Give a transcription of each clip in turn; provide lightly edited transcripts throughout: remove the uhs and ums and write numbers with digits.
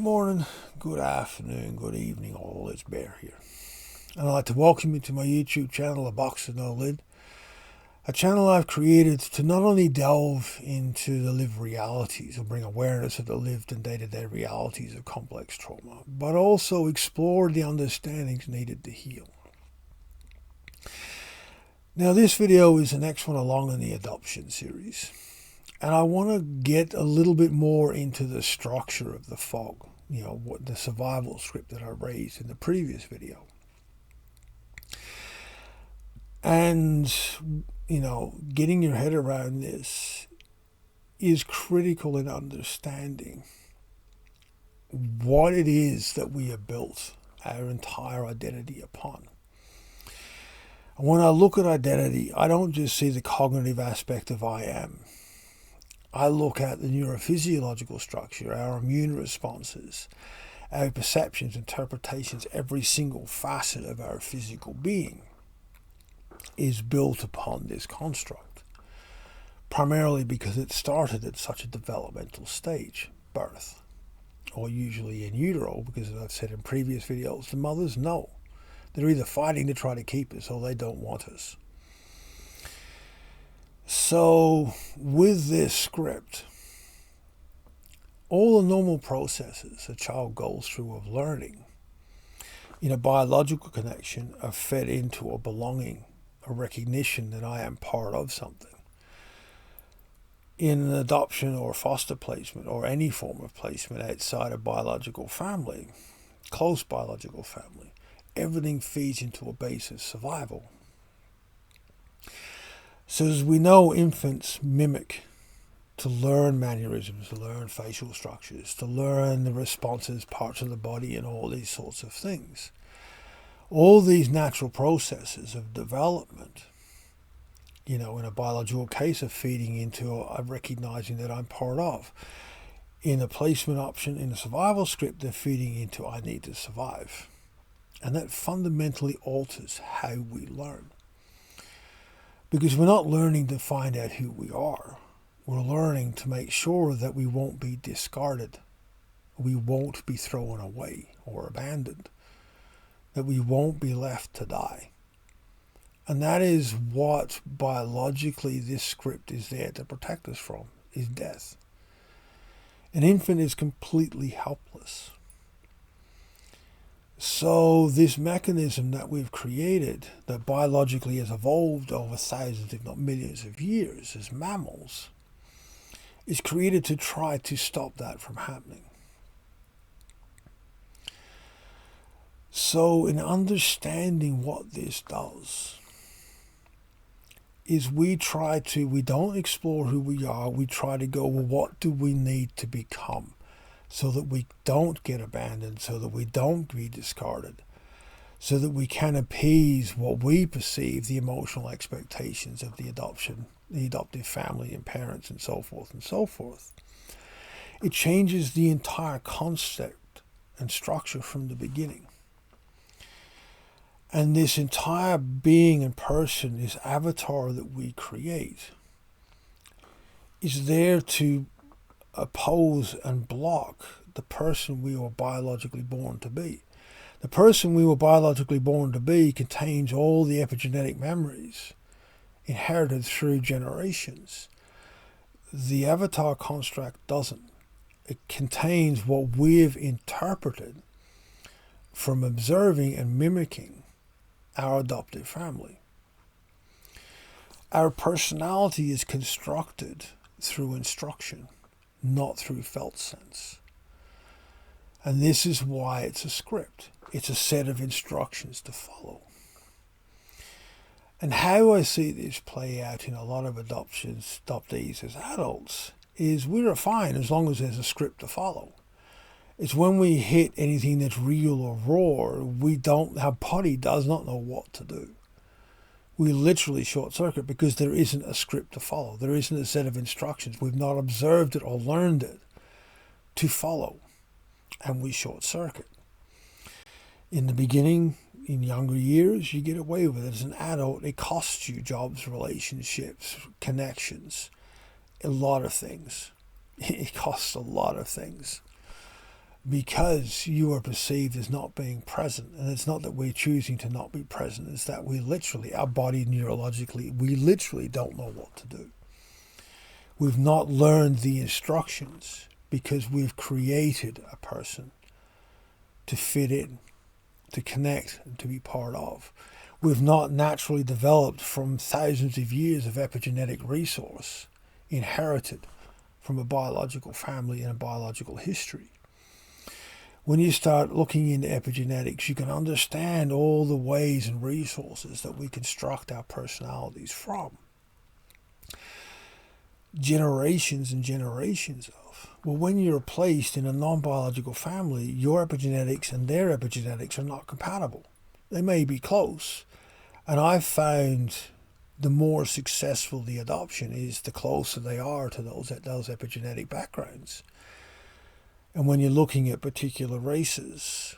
morning, good afternoon, good evening, all. It's Bear here. And I'd like to welcome you to my YouTube channel, aboxwithnolid, a channel I've created to not only delve into the lived realities or bring awareness of the lived and day-to-day realities of complex trauma, but also explore the understandings needed to heal. Now, this video is the next one along in the adoption series. And I want to get a little bit more into the structure of the fog, what the survival script that I raised in the previous video. And, getting your head around this is critical in understanding what it is that we have built our entire identity upon. And when I look at identity, I don't just see the cognitive aspect of I am. I look at the neurophysiological structure, our immune responses, our perceptions, interpretations, every single facet of our physical being is built upon this construct, primarily because it started at such a developmental stage, birth, or usually in utero, because as I've said in previous videos, the mothers know. They're either fighting to try to keep us or they don't want us. So with this script, all the normal processes a child goes through of learning in a biological connection are fed into a belonging, a recognition that I am part of something. In an adoption or foster placement or any form of placement outside a biological family, close biological family, everything feeds into a base of survival. So as we know, infants mimic to learn mannerisms, to learn facial structures, to learn the responses, parts of the body, and all these sorts of things. All these natural processes of development, in a biological case, of feeding into a recognizing that I'm part of. In a placement option, in a survival script, they're feeding into I need to survive. And that fundamentally alters how we learn. Because we're not learning to find out who we are. We're learning to make sure that we won't be discarded. We won't be thrown away or abandoned. That we won't be left to die. And that is what biologically this script is there to protect us from, is death. An infant is completely helpless. So this mechanism that we've created, that biologically has evolved over thousands, if not millions of years as mammals, is created to try to stop that from happening. So in understanding what this does, is we don't explore who we are, we try to go, well, what do we need to become? So that we don't get abandoned, so that we don't be discarded, so that we can appease what we perceive the emotional expectations of the adoptive family and parents and so forth and so forth. It changes the entire concept and structure from the beginning. And this entire being and person, this avatar that we create, is there to oppose and block the person we were biologically born to be. The person we were biologically born to be contains all the epigenetic memories inherited through generations. The avatar construct doesn't. It contains what we've interpreted from observing and mimicking our adoptive family. Our personality is constructed through instruction, not through felt sense. And this is why it's a script. It's a set of instructions to follow. And how I see this play out in a lot of adoptees as adults is we're fine as long as there's a script to follow. It's when we hit anything that's real or raw, our body does not know what to do. We literally short circuit because there isn't a script to follow. There isn't a set of instructions. We've not observed it or learned it to follow. And we short circuit. In the beginning, in younger years, you get away with it. As an adult, it costs you jobs, relationships, connections, a lot of things. It costs a lot of things. because you are perceived as not being present. And it's not that we're choosing to not be present, it's that we literally, our body neurologically, we literally don't know what to do. We've not learned the instructions because we've created a person to fit in, to connect, and to be part of. We've not naturally developed from thousands of years of epigenetic resource inherited from a biological family and a biological history. When you start looking into epigenetics, you can understand all the ways and resources that we construct our personalities from. Generations and generations of. Well, when you're placed in a non-biological family, your epigenetics and their epigenetics are not compatible. They may be close. And I've found the more successful the adoption is, the closer they are to those epigenetic backgrounds. And when you're looking at particular races,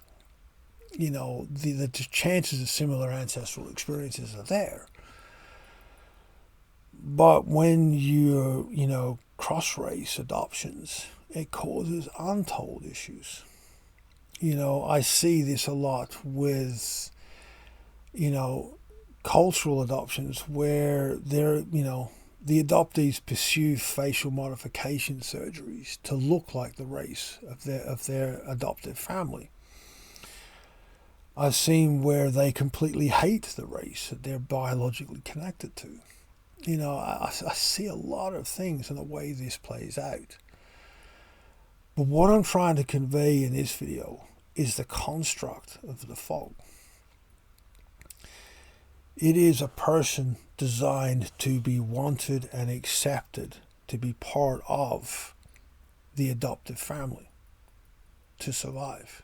you know, the chances of similar ancestral experiences are there. But when you're, you know, cross-race adoptions, it causes untold issues. You know, I see this a lot with, you know, cultural adoptions where they're, you know, the adoptees pursue facial modification surgeries to look like the race of their adoptive family. I've seen where they completely hate the race that they're biologically connected to. You know, I see a lot of things in the way this plays out. But what I'm trying to convey in this video is the construct of the fog. It is a person designed to be wanted and accepted, to be part of the adoptive family, to survive,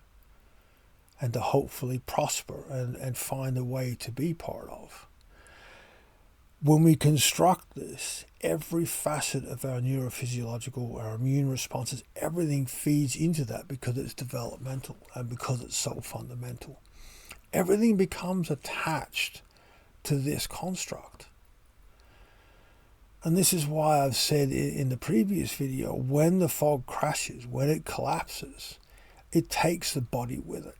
and to hopefully prosper and find a way to be part of. When we construct this, every facet of our neurophysiological, our immune responses, everything feeds into that because it's developmental and because it's so fundamental. Everything becomes attached to this construct. And this is why I've said in the previous video, when the fog crashes, when it collapses, it takes the body with it.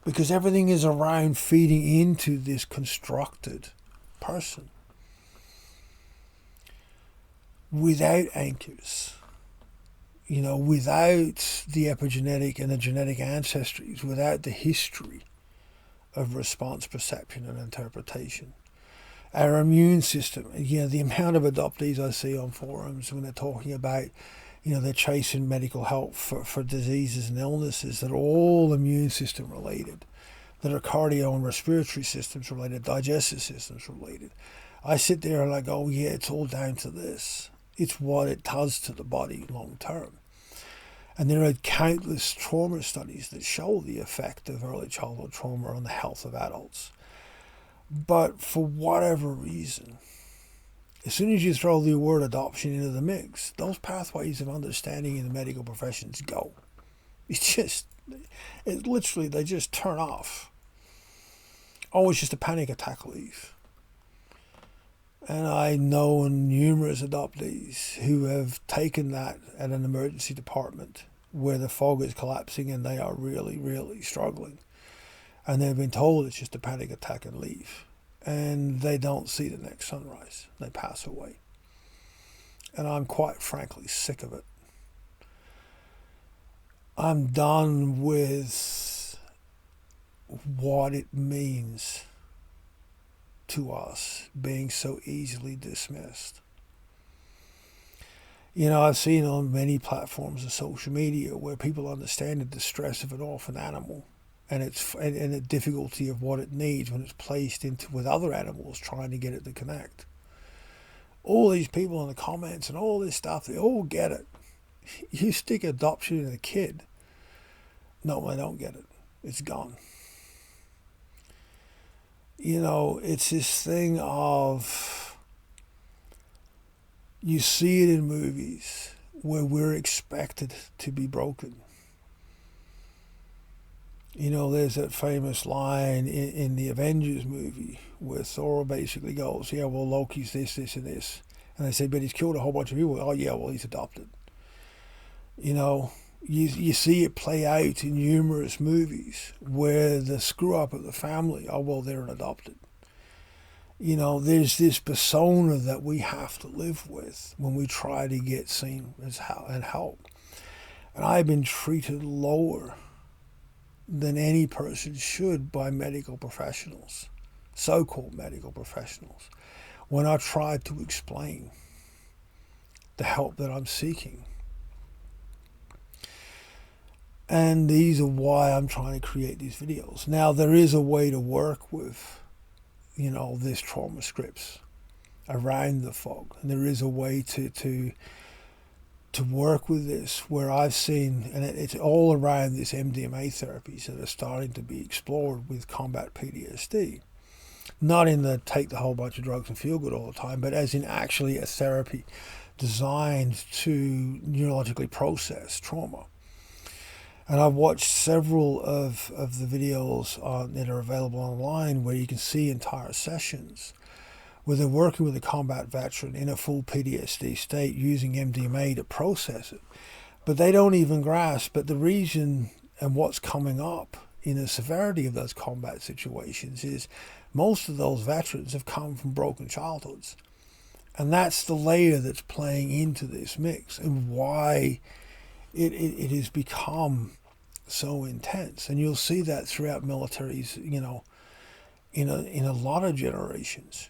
Because everything is around feeding into this constructed person. Without anchors, you know, without the epigenetic and the genetic ancestries, without the history of response, perception, and interpretation. Our immune system, you know, the amount of adoptees I see on forums when they're talking about, you know, they're chasing medical help for diseases and illnesses that are all immune system related, that are cardio and respiratory systems related, digestive systems related. I sit there and I go, yeah, it's all down to this. It's what it does to the body long term. And there are countless trauma studies that show the effect of early childhood trauma on the health of adults. But for whatever reason, as soon as you throw the word adoption into the mix, those pathways of understanding in the medical professions go. It literally, they just turn off. Oh, it's just a panic attack leave. And I know numerous adoptees who have taken that at an emergency department where the fog is collapsing and they are really, really struggling. And they've been told it's just a panic attack and leave. And they don't see the next sunrise. They pass away. And I'm quite frankly sick of it. I'm done with what it means to us being so easily dismissed. You know, I've seen on many platforms of social media where people understand the distress of an orphan animal and the difficulty of what it needs when it's placed into with other animals trying to get it to connect. All these people in the comments and all this stuff, they all get it. You stick adoption in a kid. No, I don't get it. It's gone. You know, it's this thing of, you see it in movies where we're expected to be broken. You know, there's that famous line in the Avengers movie where Thor basically goes, yeah, well, Loki's this, this, and this. And they say, but he's killed a whole bunch of people. Oh, yeah, well, he's adopted. You know, You see it play out in numerous movies where the screw up of the family, oh, well, they're adopted. There's this persona that we have to live with when we try to get seen and help. And I've been treated lower than any person should by medical professionals, so-called medical professionals, when I tried to explain the help that I'm seeking. And these are why I'm trying to create these videos. Now, there is a way to work with, this trauma scripts around the fog. And there is a way to work with this where I've seen, and it's all around this MDMA therapies that are starting to be explored with combat PTSD. Not in the take the whole bunch of drugs and feel good all the time, but as in actually a therapy designed to neurologically process trauma. And I've watched several of the videos that are available online where you can see entire sessions where they're working with a combat veteran in a full PTSD state using MDMA to process it. But they don't even grasp that the reason and what's coming up in the severity of those combat situations is most of those veterans have come from broken childhoods. And that's the layer that's playing into this mix and why it has become so intense. And you'll see that throughout militaries, in a lot of generations.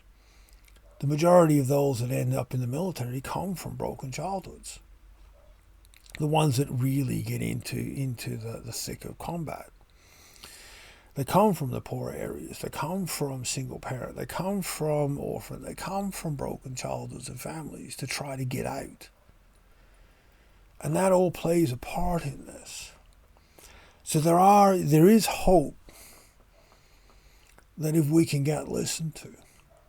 The majority of those that end up in the military come from broken childhoods. The ones that really get into the thick of combat. They come from the poor areas. They come from single parent. They come from orphan. They come from broken childhoods and families to try to get out. And that all plays a part in this. So there is hope that if we can get listened to,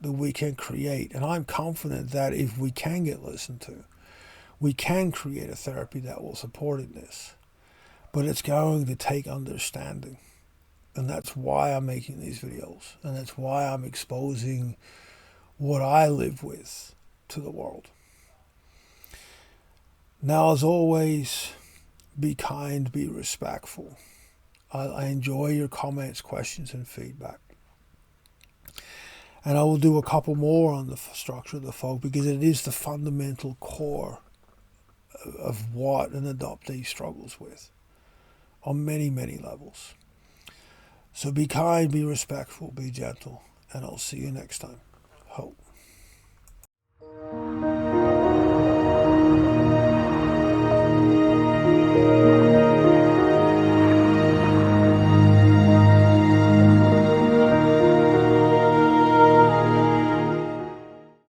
that we can create. And I'm confident that if we can get listened to, we can create a therapy that will support in this. But it's going to take understanding. And that's why I'm making these videos. And that's why I'm exposing what I live with to the world. Now, as always, be kind, be respectful. I enjoy your comments, questions, and feedback. And I will do a couple more on the structure of the fog because it is the fundamental core of what an adoptee struggles with on many, many levels. So be kind, be respectful, be gentle, and I'll see you next time. Hope.